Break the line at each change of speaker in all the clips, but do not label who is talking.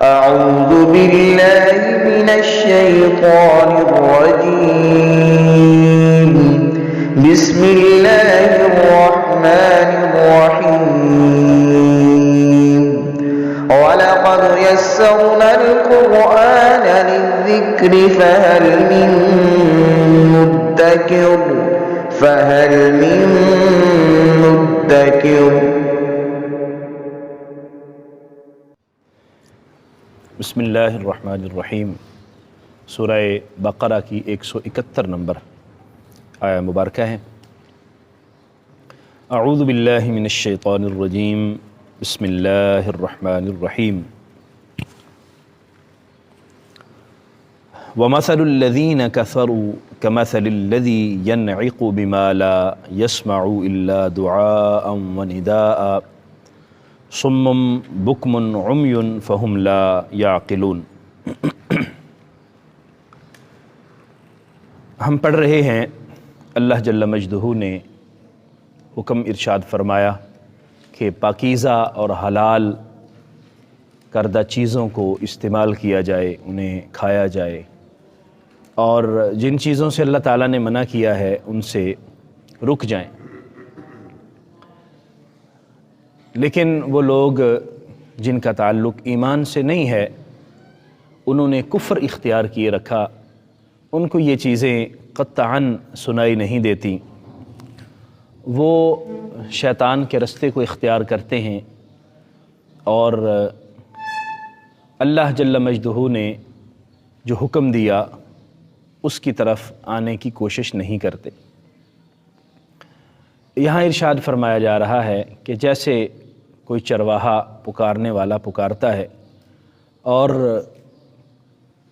أعوذ بالله من الشيطان الرجيم. بسم الله الرحمن الرحيم. ولقد يسرنا القرآن للذكر فهل من مدكر.
بسم اللہ الرحمن الرحیم. سورہ بقرہ کی 171 نمبر آیہ مبارکہ ہے. اعوذ باللہ من الشیطان الرجیم. بسم اللہ الرحمن الرحیم. وَمَثَلُ الَّذِينَ كَفَرُوا كَمَثَلِ الَّذِي يَنْعِقُ بِمَا لَا يَسْمَعُ إِلَّا دُعَاءً وَنِدَاءً صُمٌّ بُكْمٌ عُمْيٌ فَهُمْ لَا يَعْقِلُونَ. ہم پڑھ رہے ہیں اللہ جل مجدہ نے حکم ارشاد فرمایا کہ پاکیزہ اور حلال کردہ چیزوں کو استعمال کیا جائے، انہیں کھایا جائے، اور جن چیزوں سے اللہ تعالیٰ نے منع کیا ہے ان سے رک جائیں. لیکن وہ لوگ جن کا تعلق ایمان سے نہیں ہے، انہوں نے کفر اختیار کیے رکھا، ان کو یہ چیزیں قطعاً سنائی نہیں دیتی. وہ شیطان کے رستے کو اختیار کرتے ہیں اور اللہ جل مجدہ نے جو حکم دیا اس کی طرف آنے کی کوشش نہیں کرتے. یہاں ارشاد فرمایا جا رہا ہے کہ جیسے کوئی چرواہا پکارنے والا پکارتا ہے اور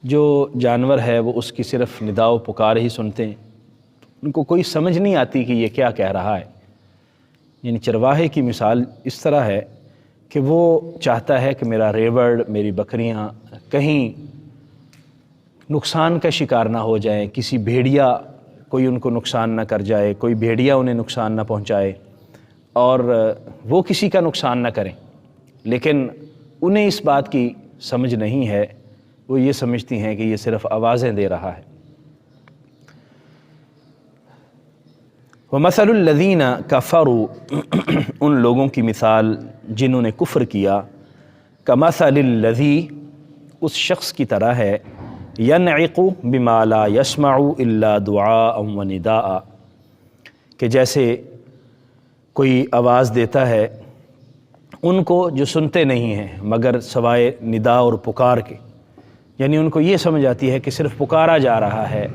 جو جانور ہے وہ اس کی صرف ندا و پکار ہی سنتے ہیں، ان کو کوئی سمجھ نہیں آتی کہ یہ کیا کہہ رہا ہے. یعنی چرواہے کی مثال اس طرح ہے کہ وہ چاہتا ہے کہ میرا ریوڑ، میری بکریاں کہیں نقصان کا شکار نہ ہو جائیں، کسی بھیڑیا کوئی ان کو نقصان نہ کر جائے، کوئی بھیڑیا انہیں نقصان نہ پہنچائے اور وہ کسی کا نقصان نہ کریں. لیکن انہیں اس بات کی سمجھ نہیں ہے، وہ یہ سمجھتی ہیں کہ یہ صرف آوازیں دے رہا ہے. وَمَثَلُ الَّذِينَ كَفَرُوا ان لوگوں کی مثال جنہوں نے کفر کیا، كَمَثَلِ الَّذِي اس شخص کی طرح ہے، يَنْعِقُ بِمَا لَا يَسْمَعُ إِلَّا دُعَاءً وَنِدَاءً کہ جیسے کوئی آواز دیتا ہے ان کو جو سنتے نہیں ہیں مگر سوائے ندا اور پکار کے. یعنی ان کو یہ سمجھ آتی ہے کہ صرف پکارا جا رہا ہے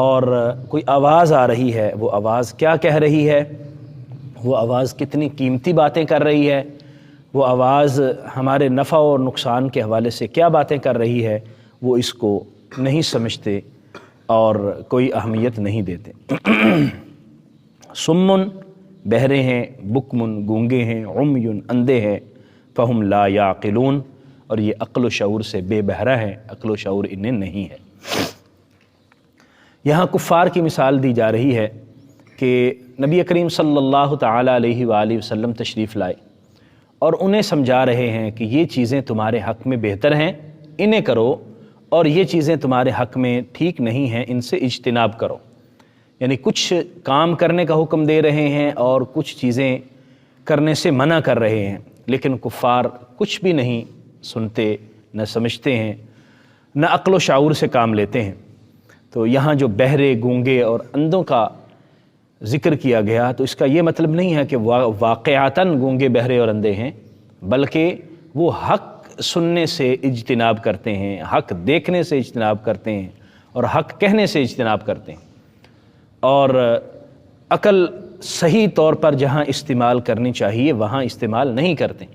اور کوئی آواز آ رہی ہے. وہ آواز کیا کہہ رہی ہے، وہ آواز کتنی قیمتی باتیں کر رہی ہے، وہ آواز ہمارے نفع اور نقصان کے حوالے سے کیا باتیں کر رہی ہے، وہ اس کو نہیں سمجھتے اور کوئی اہمیت نہیں دیتے. سمن بہرے ہیں، بکمن گونگے ہیں، عمیٌ اندھے ہیں، فہم لا یعقلون اور یہ عقل و شعور سے بے بہرہ ہیں، عقل و شعور انہیں نہیں ہے. یہاں کفار کی مثال دی جا رہی ہے کہ نبی کریم صلی اللہ تعالیٰ علیہ وآلہ وسلم تشریف لائے اور انہیں سمجھا رہے ہیں کہ یہ چیزیں تمہارے حق میں بہتر ہیں، انہیں کرو، اور یہ چیزیں تمہارے حق میں ٹھیک نہیں ہیں، ان سے اجتناب کرو. یعنی کچھ کام کرنے کا حکم دے رہے ہیں اور کچھ چیزیں کرنے سے منع کر رہے ہیں، لیکن کفار کچھ بھی نہیں سنتے، نہ سمجھتے ہیں، نہ عقل و شعور سے کام لیتے ہیں. تو یہاں جو بہرے، گونگے اور اندھوں کا ذکر کیا گیا تو اس کا یہ مطلب نہیں ہے کہ واقعاتاً گونگے، بہرے اور اندھے ہیں، بلکہ وہ حق سننے سے اجتناب کرتے ہیں، حق دیکھنے سے اجتناب کرتے ہیں اور حق کہنے سے اجتناب کرتے ہیں، اور عقل صحیح طور پر جہاں استعمال کرنی چاہیے وہاں استعمال نہیں کرتے.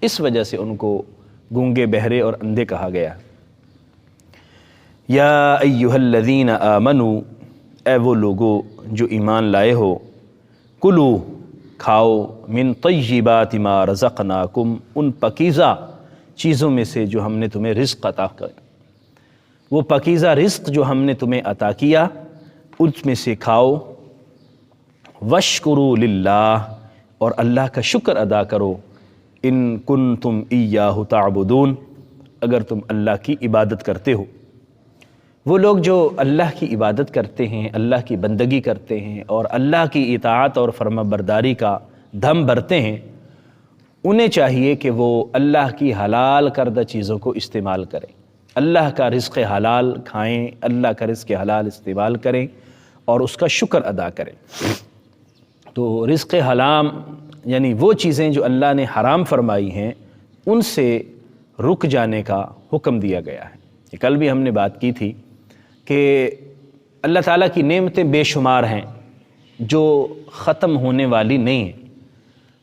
اس وجہ سے ان کو گونگے، بہرے اور اندھے کہا گیا. یا ایہا الذین آمنوا اے وہ لوگو جو ایمان لائے ہو، کلو کھاؤ، من طیبات ما رزقناکم ان پاکیزہ چیزوں میں سے جو ہم نے تمہیں رزق عطا کیا. وہ پاکیزہ رزق جو ہم نے تمہیں عطا کیا اس میں سے کھاؤ. واشکروا للہ اور اللہ کا شکر ادا کرو. ان کنتم ایاہ تعبدون اگر تم اللہ کی عبادت کرتے ہو۔ وہ لوگ جو اللہ کی عبادت کرتے ہیں، اللہ کی بندگی کرتے ہیں اور اللہ کی اطاعت اور فرما برداری کا دم بھرتے ہیں، انہیں چاہیے کہ وہ اللہ کی حلال کردہ چیزوں کو استعمال کریں، اللہ کا رزق حلال کھائیں، اللہ کا رزق حلال استعمال کریں اور اس کا شکر ادا کریں۔ تو رزق حرام یعنی وہ چیزیں جو اللہ نے حرام فرمائی ہیں ان سے رک جانے کا حکم دیا گیا ہے۔ کل بھی ہم نے بات کی تھی کہ اللہ تعالیٰ کی نعمتیں بے شمار ہیں جو ختم ہونے والی نہیں ہیں،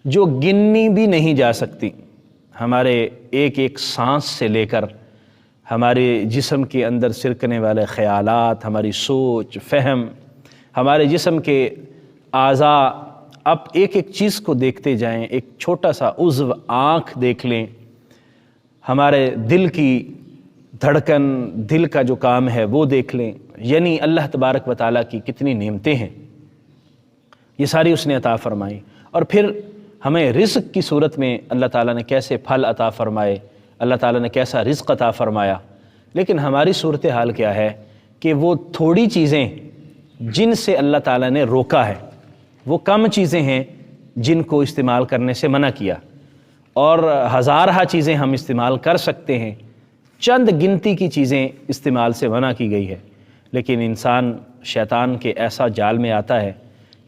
جو گنی بھی نہیں جا سکتی۔ ہمارے ایک ایک سانس سے لے کر ہمارے جسم کے اندر سرکنے والے خیالات، ہماری سوچ فہم، ہمارے جسم کے اعضاء، اب ایک ایک چیز کو دیکھتے جائیں، ایک چھوٹا سا عضو آنکھ دیکھ لیں، ہمارے دل کی دھڑکن، دل کا جو کام ہے وہ دیکھ لیں، یعنی اللہ تبارک و تعالیٰ کی کتنی نعمتیں ہیں، یہ ساری اس نے عطا فرمائی۔ اور پھر ہمیں رزق کی صورت میں اللہ تعالیٰ نے کیسے پھل عطا فرمائے، اللہ تعالیٰ نے کیسا رزق عطا فرمایا۔ لیکن ہماری صورتحال کیا ہے کہ وہ تھوڑی چیزیں جن سے اللہ تعالیٰ نے روکا ہے، وہ کم چیزیں ہیں جن کو استعمال کرنے سے منع کیا، اور ہزارہ چیزیں ہم استعمال کر سکتے ہیں، چند گنتی کی چیزیں استعمال سے منع کی گئی ہے۔ لیکن انسان شیطان کے ایسا جال میں آتا ہے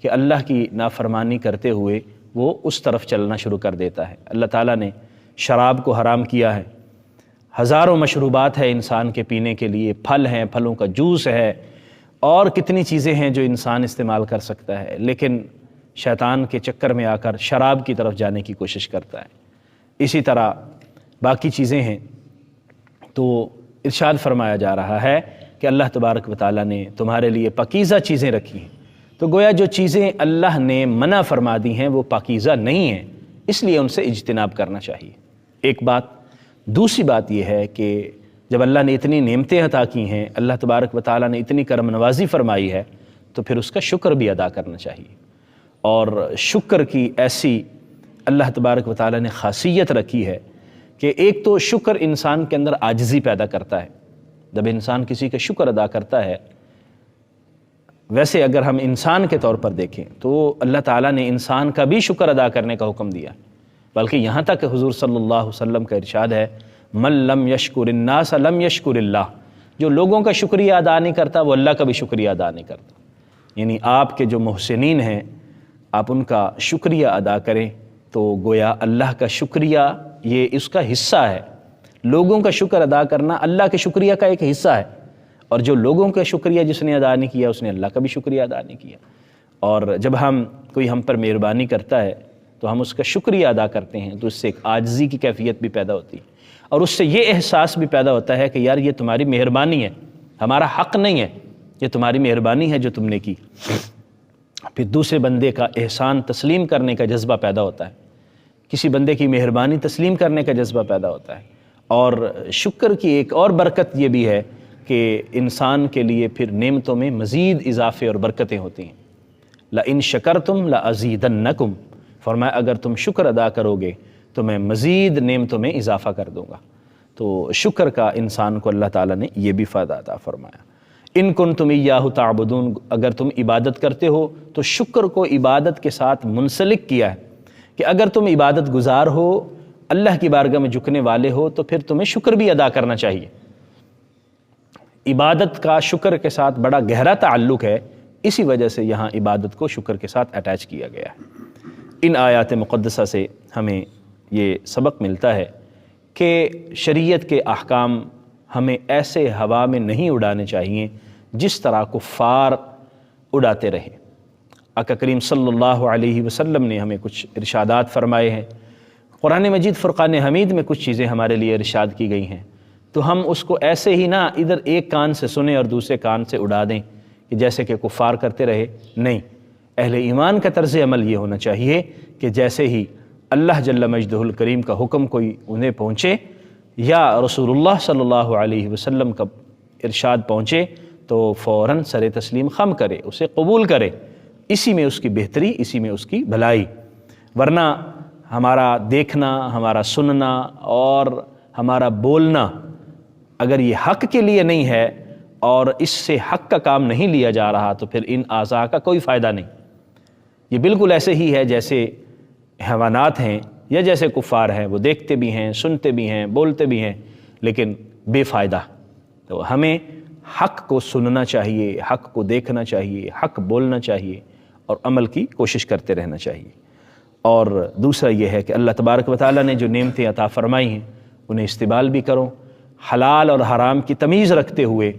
کہ اللہ کی نافرمانی کرتے ہوئے وہ اس طرف چلنا شروع کر دیتا ہے۔ اللہ تعالیٰ نے شراب کو حرام کیا ہے، ہزاروں مشروبات ہیں انسان کے پینے کے لیے، پھل ہیں، پھلوں کا جوس ہے، اور کتنی چیزیں ہیں جو انسان استعمال کر سکتا ہے، لیکن شیطان کے چکر میں آ کر شراب کی طرف جانے کی کوشش کرتا ہے۔ اسی طرح باقی چیزیں ہیں۔ تو ارشاد فرمایا جا رہا ہے کہ اللہ تبارک و تعالیٰ نے تمہارے لیے پاکیزہ چیزیں رکھی ہیں، تو گویا جو چیزیں اللہ نے منع فرما دی ہیں وہ پاکیزہ نہیں ہیں، اس لیے ان سے اجتناب کرنا چاہیے۔ ایک بات۔ دوسری بات یہ ہے کہ جب اللہ نے اتنی نعمتیں عطا کی ہیں، اللہ تبارک و تعالیٰ نے اتنی کرم نوازی فرمائی ہے، تو پھر اس کا شکر بھی ادا کرنا چاہیے۔ اور شکر کی ایسی اللہ تبارک و تعالیٰ نے خاصیت رکھی ہے کہ ایک تو شکر انسان کے اندر عاجزی پیدا کرتا ہے۔ جب انسان کسی کا شکر ادا کرتا ہے، ویسے اگر ہم انسان کے طور پر دیکھیں تو اللہ تعالیٰ نے انسان کا بھی شکر ادا کرنے کا حکم دیا، بلکہ یہاں تک کہ حضور صلی اللہ علیہ وسلم کا ارشاد ہے، من لم یشکر الناس لم یشکر اللہ، جو لوگوں کا شکریہ ادا نہیں کرتا وہ اللہ کا بھی شکریہ ادا نہیں کرتا۔ یعنی آپ کے جو محسنین ہیں، آپ ان کا شکریہ ادا کریں تو گویا اللہ کا شکریہ یہ اس کا حصہ ہے۔ لوگوں کا شکر ادا کرنا اللہ کے شکریہ کا ایک حصہ ہے، اور جو لوگوں کا شکریہ جس نے ادا نہیں کیا اس نے اللہ کا بھی شکریہ ادا نہیں کیا۔ اور جب کوئی ہم پر مہربانی کرتا ہے تو ہم اس کا شکریہ ادا کرتے ہیں، تو اس سے ایک عاجزی کی کیفیت بھی پیدا ہوتی ہے، اور اس سے یہ احساس بھی پیدا ہوتا ہے کہ یار یہ تمہاری مہربانی ہے، ہمارا حق نہیں ہے، یہ تمہاری مہربانی ہے جو تم نے کی۔ پھر دوسرے بندے کا احسان تسلیم کرنے کا جذبہ پیدا ہوتا ہے، کسی بندے کی مہربانی تسلیم کرنے کا جذبہ پیدا ہوتا ہے۔ اور شکر کی ایک اور برکت یہ بھی ہے کہ انسان کے لیے پھر نعمتوں میں مزید اضافے اور برکتیں ہوتی ہیں۔ لَإِن شَكَرْتُمْ لَأَزِيدَنَّكُمْ، فرمایا اگر تم شکر ادا کرو گے تو میں مزید نعمتوں میں اضافہ کر دوں گا۔ تو شکر کا انسان کو اللہ تعالیٰ نے یہ بھی فائدہ عطا فرمایا۔ ان کنتم ایاہ تعبدون، اگر تم عبادت کرتے ہو تو شکر کو عبادت کے ساتھ منسلک کیا ہے کہ اگر تم عبادت گزار ہو، اللہ کی بارگاہ میں جھکنے والے ہو، تو پھر تمہیں شکر بھی ادا کرنا چاہیے۔ عبادت کا شکر کے ساتھ بڑا گہرا تعلق ہے، اسی وجہ سے یہاں عبادت کو شکر کے ساتھ اٹیچ کیا گیا ہے۔ ان آیات مقدسہ سے ہمیں یہ سبق ملتا ہے کہ شریعت کے احکام ہمیں ایسے ہوا میں نہیں اڑانے چاہیے جس طرح کفار اڑاتے رہے۔ آقا کریم صلی اللہ علیہ وسلم نے ہمیں کچھ ارشادات فرمائے ہیں، قرآن مجید فرقان حمید میں کچھ چیزیں ہمارے لیے ارشاد کی گئی ہیں، تو ہم اس کو ایسے ہی نہ ادھر ایک کان سے سنیں اور دوسرے کان سے اڑا دیں کہ جیسے کہ کفار کرتے رہے۔ نہیں، اہل ایمان کا طرز عمل یہ ہونا چاہیے کہ جیسے ہی اللہ جل مجدہ الکریم کا حکم کوئی انہیں پہنچے یا رسول اللہ صلی اللہ علیہ وسلم کا ارشاد پہنچے تو فوراً سر تسلیم خم کرے، اسے قبول کرے، اسی میں اس کی بہتری، اسی میں اس کی بھلائی۔ ورنہ ہمارا دیکھنا، ہمارا سننا اور ہمارا بولنا اگر یہ حق کے لیے نہیں ہے اور اس سے حق کا کام نہیں لیا جا رہا تو پھر ان اعضاء کا کوئی فائدہ نہیں۔ یہ بالکل ایسے ہی ہے جیسے حیوانات ہیں یا جیسے کفار ہیں، وہ دیکھتے بھی ہیں، سنتے بھی ہیں، بولتے بھی ہیں، لیکن بے فائدہ۔ تو ہمیں حق کو سننا چاہیے، حق کو دیکھنا چاہیے، حق بولنا چاہیے اور عمل کی کوشش کرتے رہنا چاہیے۔ اور دوسرا یہ ہے کہ اللہ تبارک و تعالیٰ نے جو نعمتیں عطا فرمائی ہیں انہیں استعمال بھی کرو، حلال اور حرام کی تمیز رکھتے ہوئے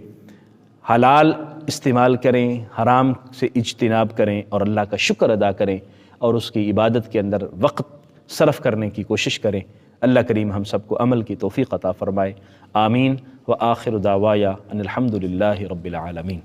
حلال استعمال کریں، حرام سے اجتناب کریں اور اللہ کا شکر ادا کریں اور اس کی عبادت کے اندر وقت صرف کرنے کی کوشش کریں۔ اللہ کریم ہم سب کو عمل کی توفیق عطا فرمائے، آمین۔ وآخر دعوایا ان الحمد للہ رب العالمین۔